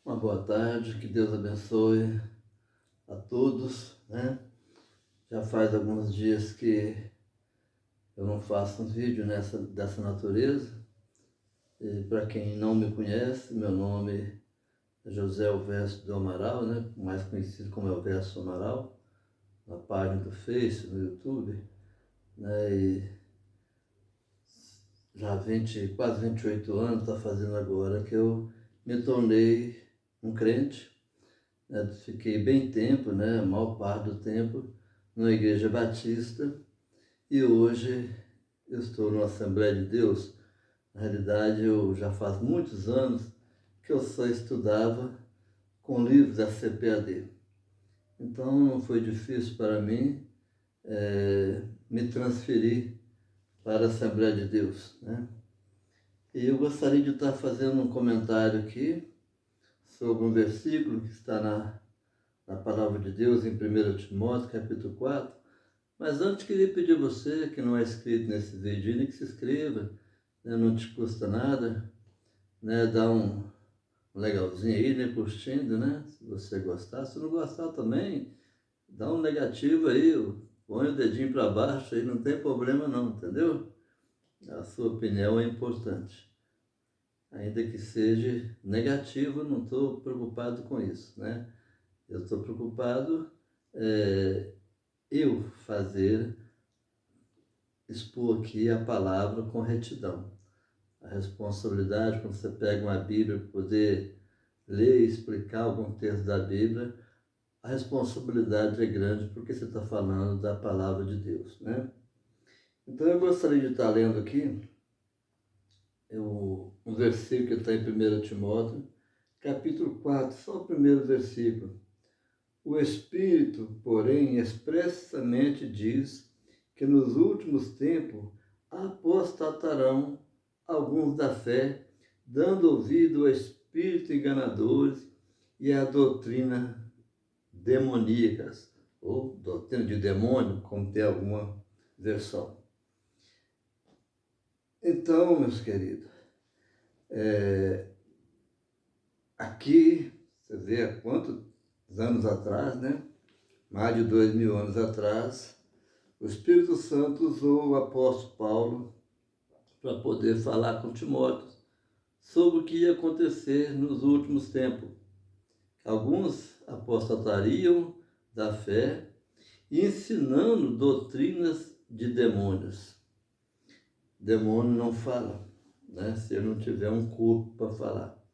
Uma boa tarde, que Deus abençoe a todos, né? Já faz alguns dias que eu não faço um vídeo dessa natureza. E para quem não me conhece, meu nome é José Elvésio do Amaral, né? Mais conhecido como Elvésio Amaral, na página do Face, no YouTube, né? E já quase 28 anos, está fazendo agora que eu me tornei um crente. Fiquei bem tempo, né, a maior parte do tempo, na Igreja Batista, e hoje eu estou numa Assembleia de Deus. Na realidade, eu já faz muitos anos que eu só estudava com livros da CPAD. Então não foi difícil para mim me transferir para a Assembleia de Deus, né? E eu gostaria de estar fazendo um comentário aqui sobre um versículo que está na palavra de Deus em 1 Timóteo, capítulo 4. Mas antes queria pedir a você que não é inscrito nesse vídeo ainda, que se inscreva, né? Não te custa nada, né? Dá um legalzinho aí, né? Curtindo, né? Se você gostar. Se não gostar também, dá um negativo aí, põe o dedinho para baixo aí, não tem problema não, entendeu? A sua opinião é importante. Ainda que seja negativo, não estou preocupado com isso, né? Eu estou preocupado eu expor aqui a palavra com retidão. A responsabilidade, quando você pega uma Bíblia, poder ler e explicar algum texto da Bíblia, a responsabilidade é grande porque você está falando da palavra de Deus, né? Então eu gostaria de estar lendo aqui um versículo que está em 1 Timóteo, capítulo 4, só o primeiro versículo. O Espírito, porém, expressamente diz que nos últimos tempos apostatarão alguns da fé, dando ouvido a espíritos enganadores e a doutrina demoníacas, ou doutrina de demônio, como tem alguma versão. Então, meus queridos, aqui, você vê há quantos anos atrás, né? Mais de 2000 anos atrás, o Espírito Santo usou o apóstolo Paulo para poder falar com Timóteo sobre o que ia acontecer nos últimos tempos. Alguns apostatariam da fé, ensinando doutrinas de demônios. Demônio não fala, né? Se ele não tiver um corpo para falar.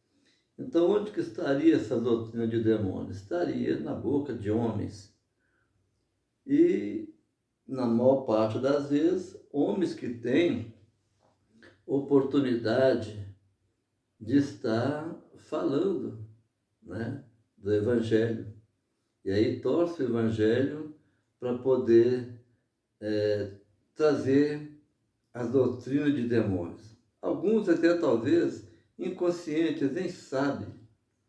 Então, onde que estaria essa doutrina de demônios? Estaria na boca de homens. E, na maior parte das vezes, homens que têm oportunidade de estar falando, né, do Evangelho. E aí torce o Evangelho para poder trazer as doutrinas de demônios. Alguns até talvez inconscientes, nem sabem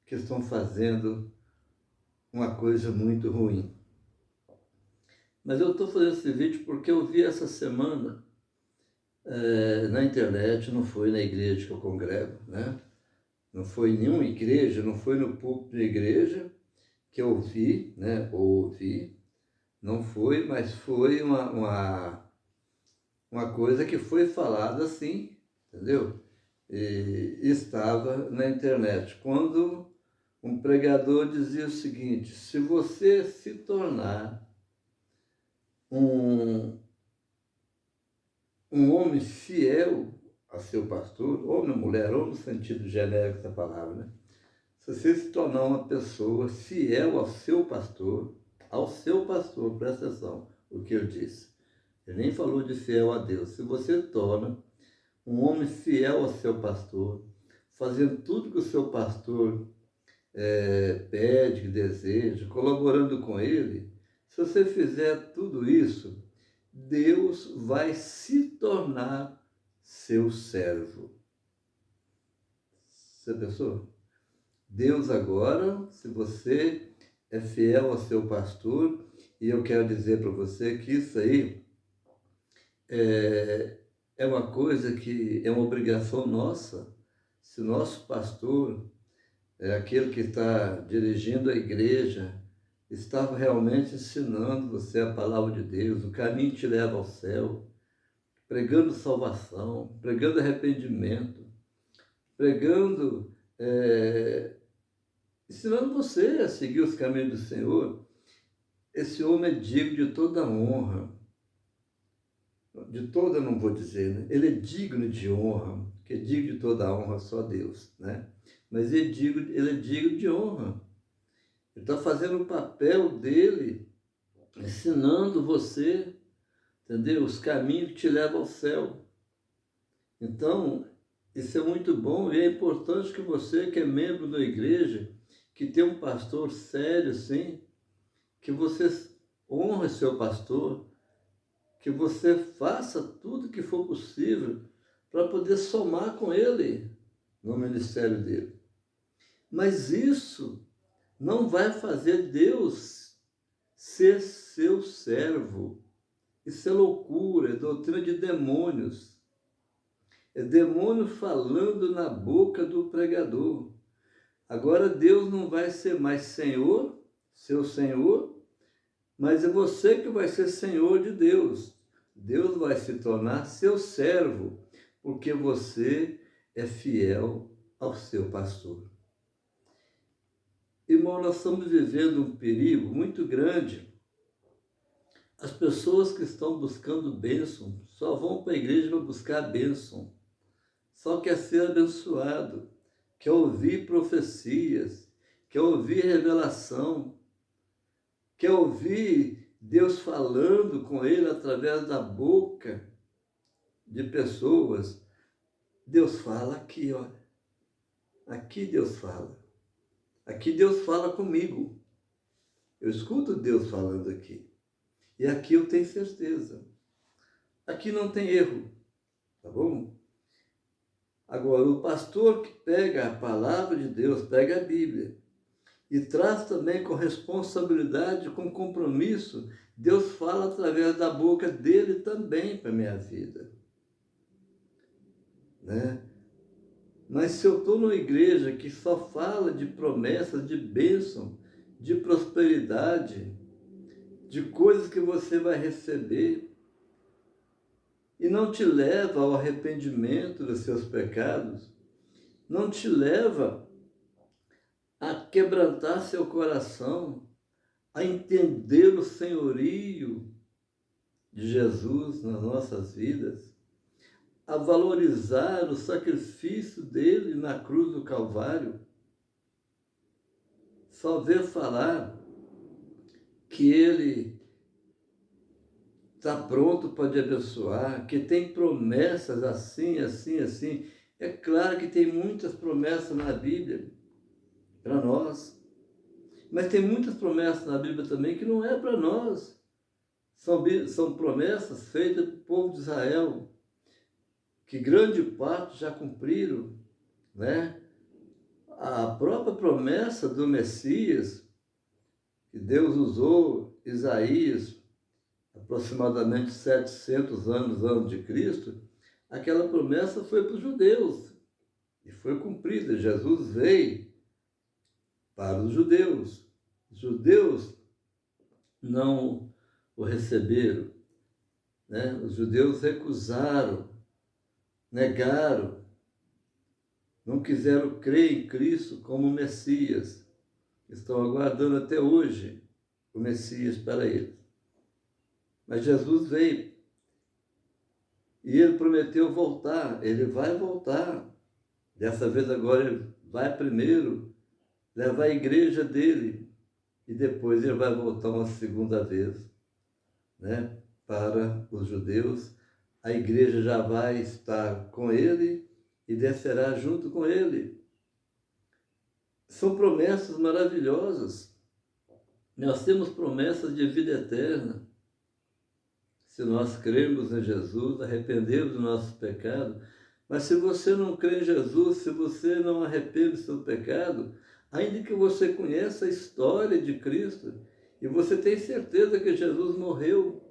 que estão fazendo uma coisa muito ruim. Mas eu estou fazendo esse vídeo porque eu vi essa semana na internet, não foi na igreja que eu congrego, né? Não foi em nenhuma igreja, não foi no púlpito da igreja que eu vi, né? Ouvi, não foi, mas foi uma coisa que foi falada assim, entendeu? E estava na internet. Quando um pregador dizia o seguinte: se você se tornar um homem fiel a seu pastor, homem ou mulher, ou no sentido genérico da palavra, né? Se você se tornar uma pessoa fiel ao seu pastor, presta atenção o que eu disse. Ele nem falou de fiel a Deus. Se você torna um homem fiel ao seu pastor, fazendo tudo que o seu pastor pede, deseja, colaborando com ele, se você fizer tudo isso, Deus vai se tornar seu servo. Você pensou? Deus agora, se você é fiel ao seu pastor, e eu quero dizer para você que isso aí é uma coisa que é uma obrigação nossa. Se o nosso pastor aquele que está dirigindo a igreja, está realmente ensinando você a palavra de Deus, o caminho que te leva ao céu, pregando salvação, pregando arrependimento, pregando, ensinando você a seguir os caminhos do Senhor, esse homem é digno de toda honra. De toda, não vou dizer, né? Ele é digno de honra, que é digno de toda honra só Deus, né? Mas ele é digno de honra. Ele está fazendo o papel dele, ensinando você, entendeu? Os caminhos que te levam ao céu. Então, isso é muito bom e é importante que você, que é membro da igreja, que tem um pastor sério assim, que você honre seu pastor, que você faça tudo que for possível para poder somar com ele no ministério dele. Mas isso não vai fazer Deus ser seu servo. Isso é loucura, é doutrina de demônios. É demônio falando na boca do pregador. Agora Deus não vai ser mais Senhor, seu Senhor, mas é você que vai ser Senhor de Deus. Deus vai se tornar seu servo, porque você é fiel ao seu pastor. Irmão, nós estamos vivendo um perigo muito grande. As pessoas que estão buscando bênção só vão para a igreja para buscar bênção. Só quer ser abençoado, quer ouvir profecias, quer ouvir revelação, quer ouvir Deus falando com ele através da boca de pessoas. Deus fala aqui, olha. Aqui Deus fala. Aqui Deus fala comigo. Eu escuto Deus falando aqui. E aqui eu tenho certeza. Aqui não tem erro, tá bom? Agora, o pastor que pega a palavra de Deus, pega a Bíblia, e traz também com responsabilidade, com compromisso, Deus fala através da boca dele também para a minha vida. Né? Mas se eu estou numa igreja que só fala de promessas, de bênção, de prosperidade, de coisas que você vai receber, e não te leva ao arrependimento dos seus pecados, não te leva a quebrantar seu coração, a entender o senhorio de Jesus nas nossas vidas, a valorizar o sacrifício dele na cruz do Calvário, só ver falar que ele está pronto para te abençoar, que tem promessas assim, assim, assim. É claro que tem muitas promessas na Bíblia para nós, mas tem muitas promessas na Bíblia também que não é para nós. São promessas feitas para o povo de Israel, que grande parte já cumpriram, né? A própria promessa do Messias, que Deus usou Isaías, aproximadamente 700 anos antes de Cristo, aquela promessa foi para os judeus e foi cumprida. Jesus veio para os judeus. Os judeus não o receberam, né? Os judeus recusaram, negaram, não quiseram crer em Cristo como Messias. Estão aguardando até hoje o Messias para eles. Mas Jesus veio e ele prometeu voltar. Ele vai voltar. Dessa vez agora ele vai primeiro levar a igreja dele e depois ele vai voltar uma segunda vez, né, para os judeus. A igreja já vai estar com ele e descerá junto com ele. São promessas maravilhosas. Nós temos promessas de vida eterna. Se nós cremos em Jesus, arrependemos do nosso pecado. Mas se você não crê em Jesus, se você não arrepende do seu pecado, ainda que você conheça a história de Cristo, e você tem certeza que Jesus morreu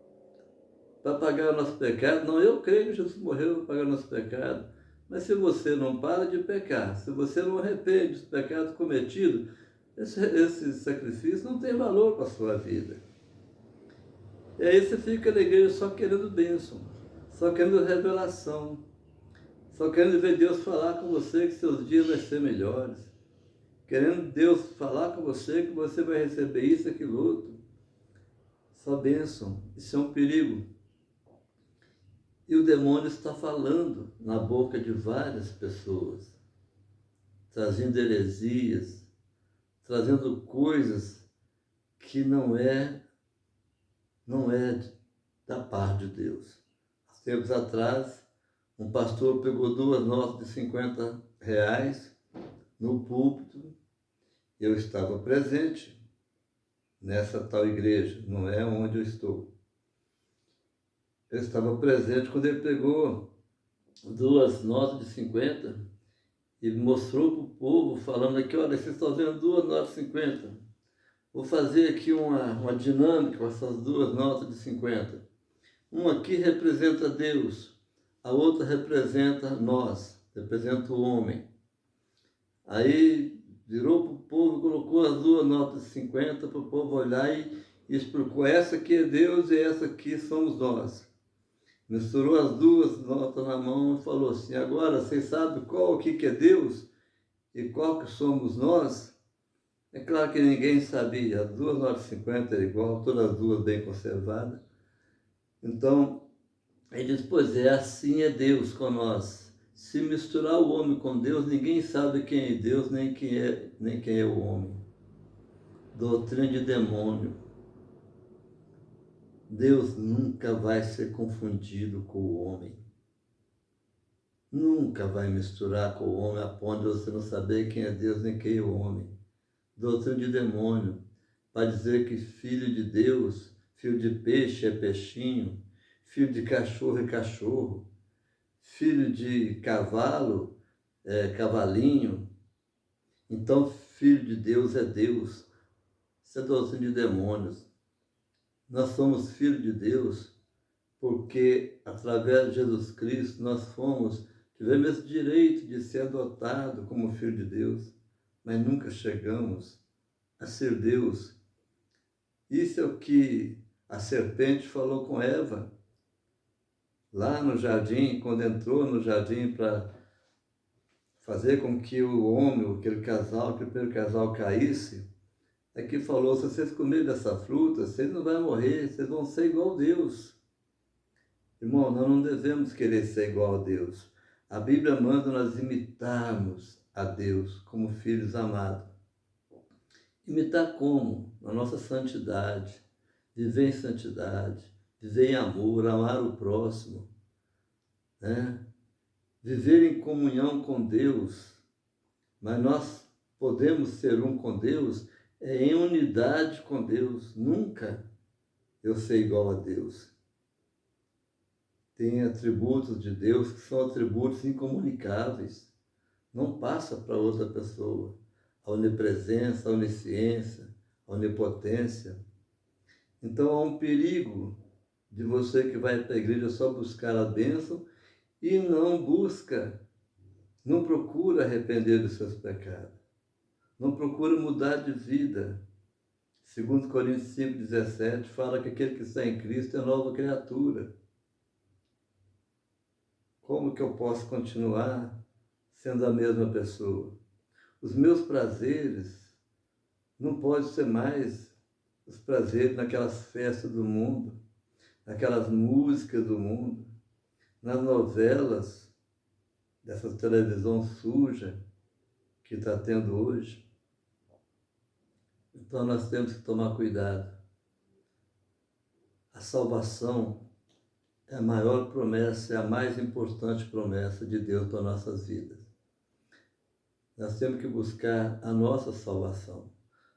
para pagar o nosso pecado, não, eu creio que Jesus morreu para pagar o nosso pecado, Mas se você não para de pecar, se você não arrepende dos pecados cometidos, esse sacrifício não tem valor para a sua vida. E aí você fica na igreja só querendo bênção, só querendo revelação, só querendo ver Deus falar com você que seus dias vão ser melhores, querendo Deus falar com você que você vai receber isso, aquilo, outro. Só bênção. Isso é um perigo. E o demônio está falando na boca de várias pessoas, trazendo heresias, trazendo coisas que não é da parte de Deus. Há tempos atrás, um pastor pegou 2 notas de R$ 50 no púlpito. Eu estava presente nessa tal igreja, não é onde eu estou. Eu estava presente quando ele pegou 2 notas de 50 e mostrou para o povo, falando aqui, olha, vocês estão vendo 2 notas de 50. Vou fazer aqui uma dinâmica com essas 2 notas de 50. Uma aqui representa Deus, a outra representa nós, representa o homem. Aí virou para o povo, colocou as 2 notas de 50 para o povo olhar e explicou, essa aqui é Deus e essa aqui somos nós. Misturou as 2 notas na mão e falou assim, agora vocês sabem qual que é Deus e qual que somos nós? É claro que ninguém sabia, as 2 notas de 50 eram igual, todas as 2 bem conservadas. Então, ele diz, pois é, assim é Deus com nós. Se misturar o homem com Deus, ninguém sabe quem é Deus, nem quem é o homem. Doutrina de demônio. Deus nunca vai ser confundido com o homem. Nunca vai misturar com o homem a ponto de você não saber quem é Deus nem quem é o homem. Doutrina de demônio, para dizer que filho de Deus, filho de peixe é peixinho, filho de cachorro é cachorro, filho de cavalo é cavalinho. Então, filho de Deus é Deus. Isso é doutrina de demônios. Nós somos filhos de Deus porque, através de Jesus Cristo, tivemos esse direito de ser adotado como filho de Deus, mas nunca chegamos a ser Deus. Isso é o que a serpente falou com Eva, lá no jardim, quando entrou no jardim para fazer com que o homem, aquele primeiro casal caísse, é que falou, se vocês comerem dessa fruta, vocês não vão morrer, vocês vão ser igual a Deus. Irmão, nós não devemos querer ser igual a Deus. A Bíblia manda nós imitarmos a Deus como filhos amados. Imitar como? Na nossa santidade, viver em santidade, viver em amor, amar o próximo, né? Viver em comunhão com Deus. Mas nós podemos ser um com Deus em unidade com Deus. Nunca eu ser igual a Deus. Tem atributos de Deus que são atributos incomunicáveis. Não passa para outra pessoa. A onipresença, a onisciência, a onipotência. Então há um perigo de você que vai para a igreja só buscar a bênção e não procura arrepender dos seus pecados. Não procura mudar de vida. Segundo Coríntios 5,17, fala que aquele que está em Cristo é nova criatura. Como que eu posso continuar sendo a mesma pessoa? Os meus prazeres não podem ser mais os prazeres naquelas festas do mundo, naquelas músicas do mundo, nas novelas, dessa televisão suja que está tendo hoje. Então nós temos que tomar cuidado. A salvação é a maior promessa, é a mais importante promessa de Deus para nossas vidas. Nós temos que buscar a nossa salvação,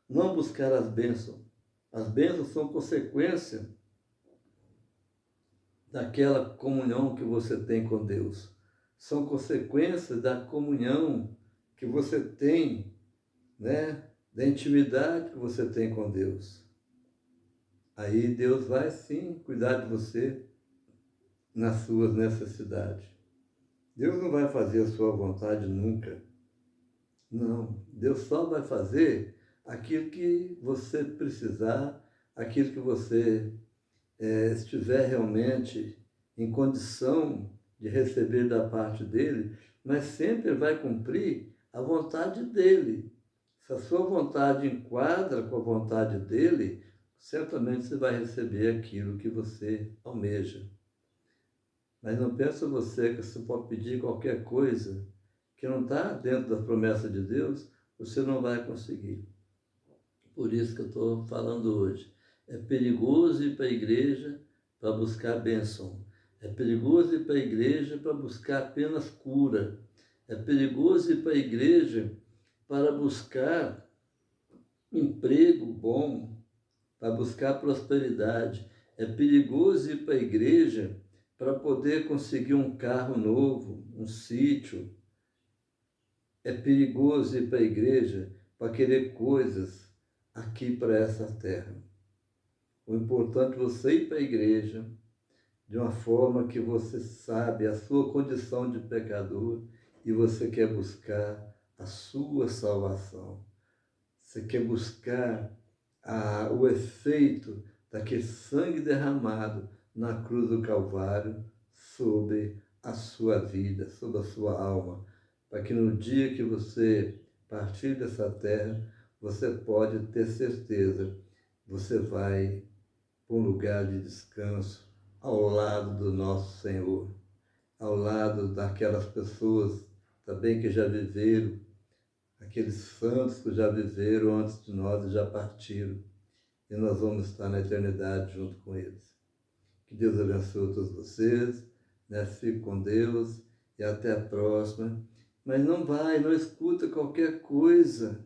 não buscar as bênçãos. As bênçãos são consequência daquela comunhão que você tem com Deus. São consequências da comunhão que você tem, né? Da intimidade que você tem com Deus. Aí Deus vai sim cuidar de você nas suas necessidades. Deus não vai fazer a sua vontade nunca. Não. Deus só vai fazer aquilo que você precisar, aquilo que você estiver realmente em condição de receber da parte dele, mas sempre vai cumprir a vontade dele. Se a sua vontade enquadra com a vontade dele, certamente você vai receber aquilo que você almeja. Mas não pensa você que você pode pedir qualquer coisa que não está dentro da promessa de Deus, você não vai conseguir. Por isso que eu estou falando hoje. É perigoso ir para a igreja para buscar bênção. É perigoso ir para a igreja para buscar apenas cura. É perigoso ir para a igreja para buscar emprego bom, para buscar prosperidade. É perigoso ir para a igreja para poder conseguir um carro novo, um sítio. É perigoso ir para a igreja para querer coisas aqui para essa terra. O importante é você ir para a igreja de uma forma que você sabe a sua condição de pecador e você quer buscar a sua salvação. Você quer buscar o efeito daquele sangue derramado na cruz do Calvário sobre a sua vida, sobre a sua alma, para que no dia que você partir dessa terra, você pode ter certeza, você vai para um lugar de descanso ao lado do nosso Senhor, ao lado daquelas pessoas também que já viveram, aqueles santos que já viveram antes de nós e já partiram, e nós vamos estar na eternidade junto com eles. Que Deus abençoe todos vocês, né? Fique com Deus e até a próxima. Mas não escuta qualquer coisa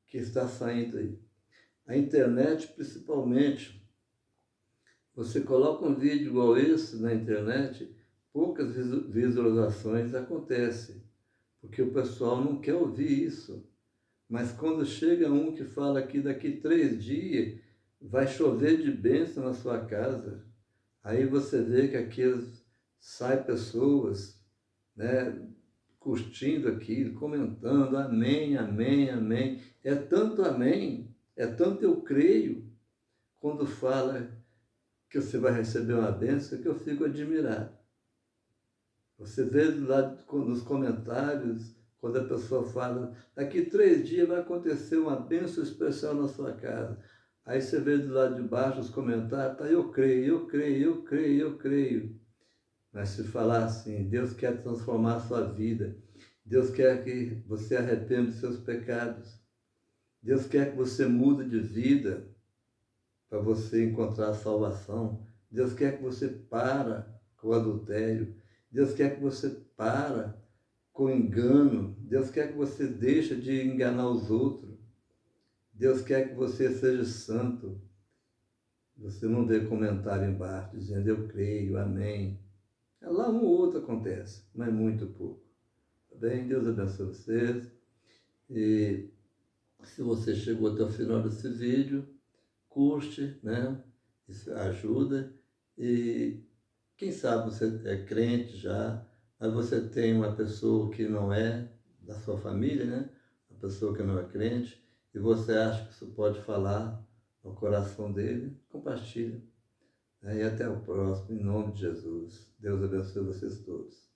que está saindo aí. A internet, principalmente, você coloca um vídeo igual esse na internet, poucas visualizações acontecem, porque o pessoal não quer ouvir isso. Mas quando chega um que fala que daqui 3 dias vai chover de bênção na sua casa, aí você vê que aqui sai pessoas, né, curtindo aquilo, comentando, amém, amém, amém. É tanto amém, é tanto eu creio, quando fala que você vai receber uma bênção, que eu fico admirado. Você vê lá nos comentários, quando a pessoa fala, daqui 3 dias vai acontecer uma bênção especial na sua casa. Aí você vê do lado de baixo os comentários, tá, eu creio, eu creio, eu creio, eu creio. Mas se falar assim, Deus quer transformar a sua vida, Deus quer que você arrependa dos seus pecados, Deus quer que você mude de vida para você encontrar a salvação, Deus quer que você para com o adultério, Deus quer que você para com o engano, Deus quer que você deixe de enganar os outros, Deus quer que você seja santo. Você não vê comentário embaixo dizendo eu creio, amém. Lá um ou outro acontece, mas muito pouco. Tá bem? Deus abençoe vocês. E se você chegou até o final desse vídeo, curte, né? Isso ajuda. E quem sabe você é crente já, mas você tem uma pessoa que não é da sua família, né? Uma pessoa que não é crente, e você acha que isso pode falar no coração dele, compartilha. E até o próximo, em nome de Jesus. Deus abençoe vocês todos.